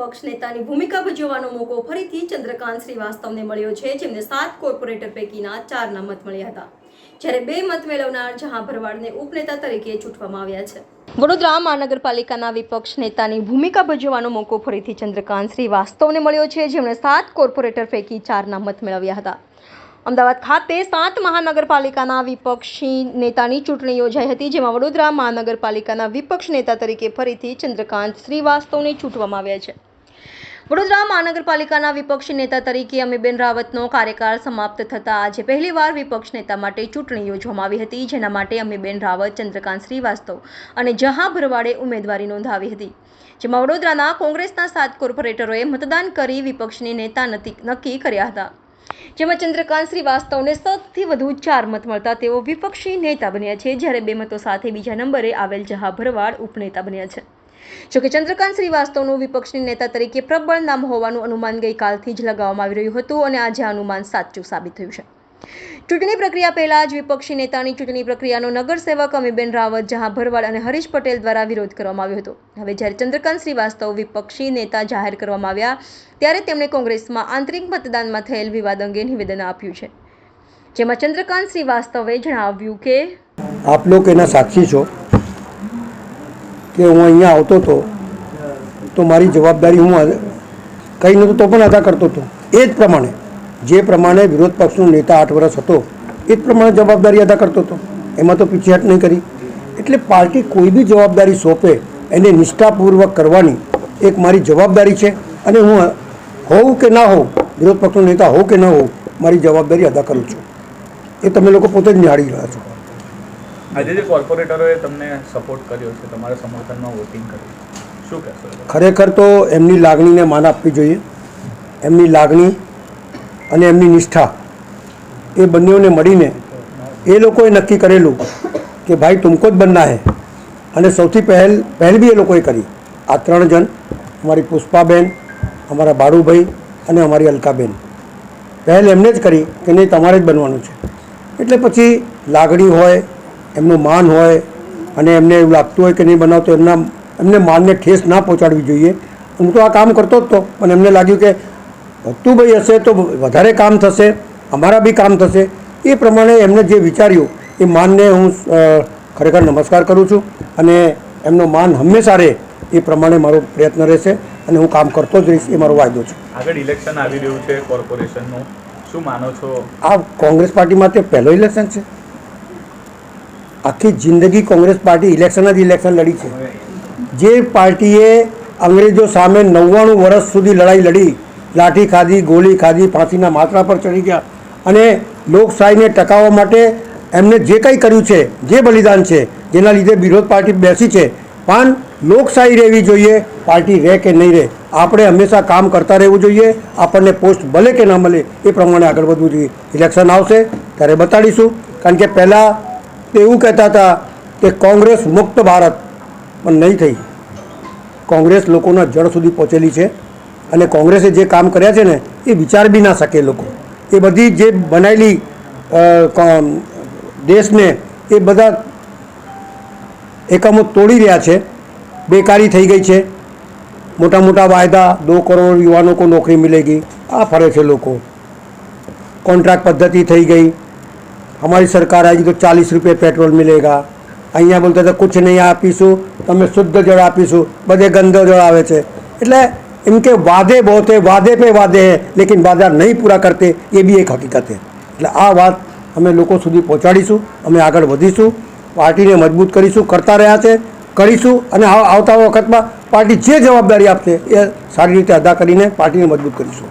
વિપક્ષ નેતાની ભૂમિકા ભજવવાનો મોકો ફરીથી ચંદ્રકાંત શ્રીવાસ્તવને મળ્યો છે, જેમને 7 કોર્પોરેટર પૈકીના 4ના મત મળ્યા હતા, જ્યારે 2 મત મેળવનાર જહાં ભરવાડને ઉપનેતા તરીકે ચૂંટવામાં આવ્યા છે। વડોદરા મહાનગરપાલિકાના વિપક્ષ નેતાની ભૂમિકા ભજવવાનો મોકો ફરીથી ચંદ્રકાંત શ્રીવાસ્તવને મળ્યો છે, જેમણે 7 કોર્પોરેટર પૈકી 4ના મત મેળવ્યા હતા। અમદાવાદ ખાતે 7 મહાનગરપાલિકાના વિપક્ષી નેતાની ચૂંટણી યોજાઈ હતી, જેમાં વડોદરા મહાનગરપાલિકાના વિપક્ષ નેતા તરીકે ફરીથી ચંદ્રકાંત શ્રીવાસ્તવને ચૂંટવામાં આવ્યા છે। વડોદરા મહાનગરપાલિકાના વિપક્ષી નેતા તરીકે અમીબેન રાવતનો કાર્યકાળ સમાપ્ત થતાં આજે પહેલીવાર વિપક્ષ નેતા માટે ચૂંટણી યોજવામાં આવી હતી, જેના માટે અમીબેન રાવત, ચંદ્રકાંત શ્રીવાસ્તવ અને જહાં ભરવાડે ઉમેદવારી નોંધાવી હતી, જેમાં વડોદરાના કોંગ્રેસના 7 કોર્પોરેટરોએ મતદાન કરી વિપક્ષની નેતા નક્કી કર્યા હતા, જેમાં ચંદ્રકાંત શ્રીવાસ્તવને સૌથી વધુ 4 મત મળતા તેઓ વિપક્ષી નેતા બન્યા છે, જ્યારે 2 મતો સાથે બીજા નંબરે આવેલ જહાં ભરવાડ ઉપનેતા બન્યા છે। જોકે ચંદ્રકાંત શ્રીવાસ્તવનું વિપક્ષની નેતા તરીકે પ્રબળ નામ હોવાનું અનુમાન ગઈકાલથી જ લગાવવામાં આવી રહ્યું હતું અને આજે આ અનુમાન સાચું સાબિત થયું છે। ચૂંટણી પ્રક્રિયા પહેલા જ વિપક્ષી નેતાની ચૂંટણી પ્રક્રિયાનો નગરસેવક અમીબેન રાવત, જહાં ભરવાડ અને હરીશ પટેલ દ્વારા વિરોધ કરવામાં આવ્યો હતો। હવે જ્યારે ચંદ્રકાંત શ્રીવાસ્તવ વિપક્ષી નેતા જાહેર કરવામાં આવ્યા ત્યારે તેમણે કોંગ્રેસમાં આંતરિક મતદાનમાં થયેલ વિવાદ અંગે નિવેદન આપ્યું છે, જેમાં ચંદ્રકાંત શ્રીવાસ્તવે જણાવ્યું કે આપ લોકો એના સાક્ષી છો કે હું અહીંયા આવતો હતો તો મારી જવાબદારી હું કંઈ નહોતું તો પણ અદા કરતો હતો। એ જ પ્રમાણે જે પ્રમાણે વિરોધ પક્ષનો નેતા 8 વર્ષ હતો એ જ પ્રમાણે જવાબદારી અદા કરતો હતો, એમાં તો પીછેહટ નહીં કરી। એટલે પાર્ટી કોઈ બી જવાબદારી સોંપે એને નિષ્ઠાપૂર્વક કરવાની એક મારી જવાબદારી છે અને હું હોઉં કે ના હોઉં, વિરોધ પક્ષનો નેતા હોઉં કે ના હોઉં, મારી જવાબદારી અદા કરું છું। એ તમે લોકો પોતે જ નિહાળી રહ્યા છો। આજે જે કોર્પોરેટરોએ તમને સપોર્ટ કર્યો છે, તમારા સમર્થનમાં વોટિંગ કર્યું, શું કહેશો? ખરેખર તો એમની લાગણીને માન આપવી જોઈએ। એમની લાગણી અને એમની નિષ્ઠા એ બંનેઓને મળીને એ લોકોએ નક્કી કરેલું કે ભાઈ તુમકો જ બનના હે, અને સૌથી પહેલ બી એ લોકોએ કરી। આ 3 જણ, અમારી પુષ્પાબેન, અમારા બાળુભાઈ અને અમારી અલકાબેન, પહેલ એમને જ કરી કે નહીં તમારે જ બનવાનું છે। એટલે પછી લાગણી હોય, એમનું માન હોય અને એમને એવું લાગતું હોય કે નહીં બનાવતો એમને માનને ઠેસ ના પહોંચાડવી જોઈએ। હું તો આ કામ કરતો જ હતો, પણ એમને લાગ્યું કે ભક્તુભાઈ હશે તો વધારે કામ થશે, અમારા બી કામ થશે। એ પ્રમાણે એમને જે વિચાર્યું એ માનને હું ખરેખર નમસ્કાર કરું છું અને એમનો માન હંમેશા રહે એ પ્રમાણે મારો પ્રયત્ન રહેશે અને હું કામ કરતો જ રહીશ, એ મારો વાયદો છે। આગળ ઇલેક્શન આવી રહ્યું છે કોર્પોરેશનનું, શું માનો છો? આ કોંગ્રેસ પાર્ટી માટે પહેલો ઇલેક્શન છે। આખી જિંદગી કોંગ્રેસ પાર્ટી ઇલેક્શન લડી છે। જે પાર્ટીએ અંગ્રેજો સામે 99 વર્ષ સુધી લડાઈ લડી, લાઠી ખાધી, ગોળી ખાધી, ફાંસીના માથા પર ચડી ગયા અને લોકશાહીને ટકાવવા માટે એમને જે કંઈ કર્યું છે, જે બલિદાન છે, જેના લીધે વિરોધ પાર્ટી બેસી છે, પણ લોકશાહી રહેવી જોઈએ। પાર્ટી રહે કે નહીં રહે, આપણે હંમેશા કામ કરતા રહેવું જોઈએ। આપણને પોસ્ટ મળે કે ના મળે એ પ્રમાણે આગળ વધવું જોઈએ। ઇલેક્શન આવશે ત્યારે બતાડીશું, કારણ કે પહેલાં તો એવું કહેતા હતા કે કોંગ્રેસ મુક્ત ભારત, પણ નહીં થઈ। કોંગ્રેસ લોકોના જડ સુધી પહોંચેલી છે અને કોંગ્રેસે જે કામ કર્યા છે ને એ વિચાર બી ના શકે લોકો। એ બધી જે બનાવેલી દેશને એ બધા એકમો તોડી રહ્યા છે। બેકારી થઈ ગઈ છે, મોટા મોટા વાયદા, 2 કરોડ યુવાનો को નોકરી મિલેગી, આ ફરે છે લોકો। કોન્ટ્રાક્ટ પદ્ધતિ થઈ ગઈ। हमारी सरकार आएगी तो 40 रुपये पेट्रोल मिलेगा। અહીંયા બોલતા હતા કુછ નહીં આપીશું, તમે શુદ્ધ જળ આપીશું, બધે ગંદો જળ આવે છે। એટલે इनके वादे बहुत है, वादे पे वादे हैं, लेकिन वादा नहीं पूरा करते, ये भी एक हकीकत है। એટલે આ વાત અમે લોકો સુધી પહોંચાડીશું, અમે આગળ વધીશું, પાર્ટીને મજબૂત કરીશું, કરતા રહ્યા છે, કરીશું અને આવતા વખતમાં પાર્ટી જે જવાબદારી આપશે એ સારી રીતે અદા કરીને પાર્ટીને મજબૂત કરીશું।